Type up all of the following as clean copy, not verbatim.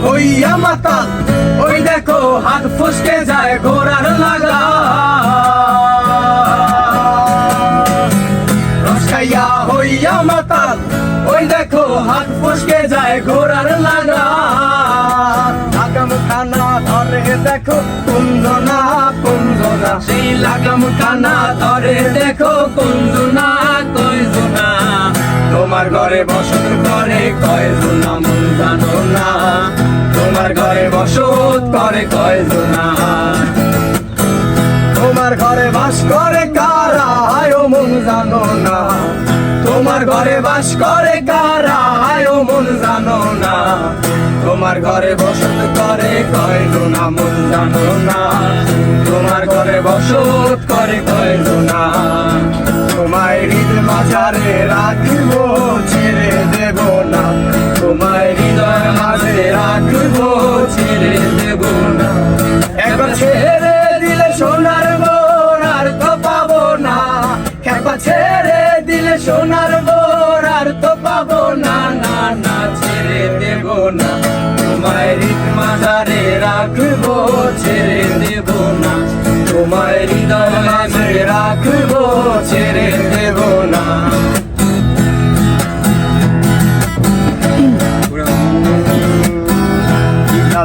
হইয়া মাতাল, ওই দেখো হাত ফসকে যায় ঘোড়ার লাগা। রসখাইয়া হইয়া মাতাল, ওই দেখো হাত ফসকে যায় ঘোড়ার লাগা। লাগাম কানা ধরে দেখো কুঞ্জনা কুঞ্জনা, সেই লাগাম কানা ধরে দেখো কুঞ্জনা কুঞ্জনা। তোমার ঘরে বসত করে কয়জনা মন জানো না, তোমার ঘরে বসত করে কয়জনা। তোমার ঘরে বাস করে কারা আয়ো মন জানো না, তোমার ঘরে বাস করে কারা আয়ো মন জানো না। তোমার ঘরে বসত করে কয়জনা মন জানো না, তোমার ঘরে বসত করে কয়জনা। তোমায় হৃদ মাঝারে রাখবো ছেড়ে দেব না, তোমায় হৃদয় মাঝে রাখবো ছেড়ে দেব না। একবার ছেড়ে দিলে সোনার বোর আর তো পাবো না, একবার ছেড়ে দিলে সোনার বোর আর তো পাবো না। না না ছেড়ে দেব না, তোমায় হৃদ মাঝারে রাখবো ছেড়ে দেব না, তোমায় হৃদয় মাঝে রাখবো ছেড়ে দেব না।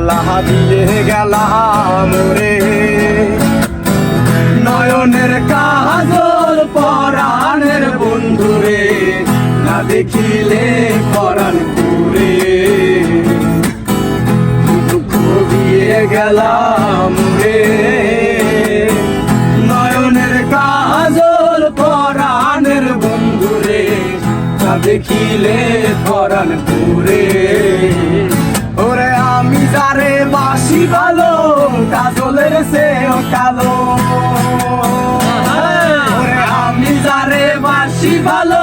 লাহা দিয়ে গেলাম রে নয়নের কাজল পরাণের বন্ধুরে, না দেখিলে পরাণ পুরে। দুঃখ দিয়ে গেলাম রে নয়নের কাজল পরাণের বন্ধুরে, না দেখিলে পরাণ পুরে। ওরে আমি যারে বাসি ভালো কাজলের সেও কালো, ওরে আমি যারে বাসি ভালো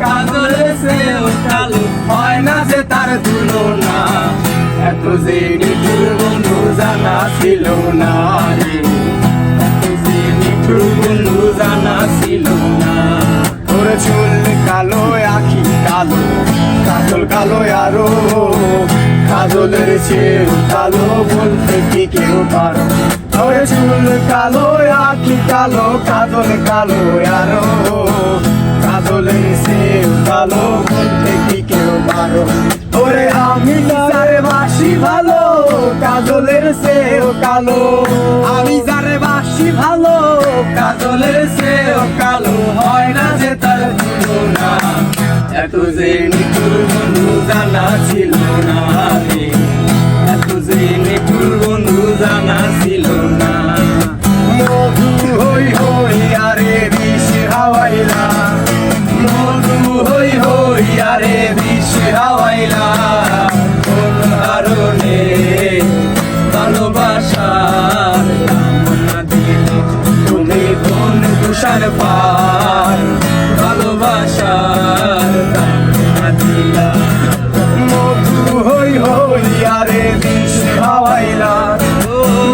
কাজলের সেও কালো। হয় না যে তার তুলনা, এত যে নিঠুর বন্ধু জানা ছিল না, এত যে নিঠুর বন্ধু জানা ছিল না। ওরে চুল কালো আখি কালো, কাজল কালো আরো, কাজলের চেয়েও কালো বলতে কি কেউ পারো। ওরে চুল কালো আখি কালো, কাজল কালো আরো, কাজলের চেয়েও কালো বলতে কি কেউ পারো। ওরে আমি যারে বাসি ভালো কাজলের চেয়েও কালো, আমি যারে বাসি ভালো কাজলের চেয়েও কালো। হয় না যে তার তুলনা, এত যে নিঠুর বন্ধু জানা ছিল না, এত যে নিঠুর বন্ধু জানা ছিল না। মধু হই হই আরে বিষ হাওয়াইলা, মধু হই হই আরে বিষ হাওয়াইলা। কোন কারণে ভালোবাসার নাম না দিলে তুমি, কোন তুষার পার ভালোবাসার নাম না দিলা। মধু হই হই আরে বিষ হাওয়াইলা,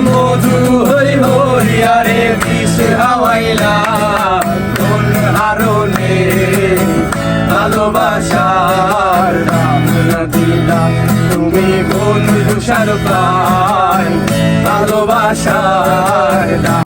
মধু হই হই আরে বিষ হাওয়াইলা। কোন কারণে ভালোবাসার নাম না দিলা তুমি, কোন তুষার পার ভালোবাসা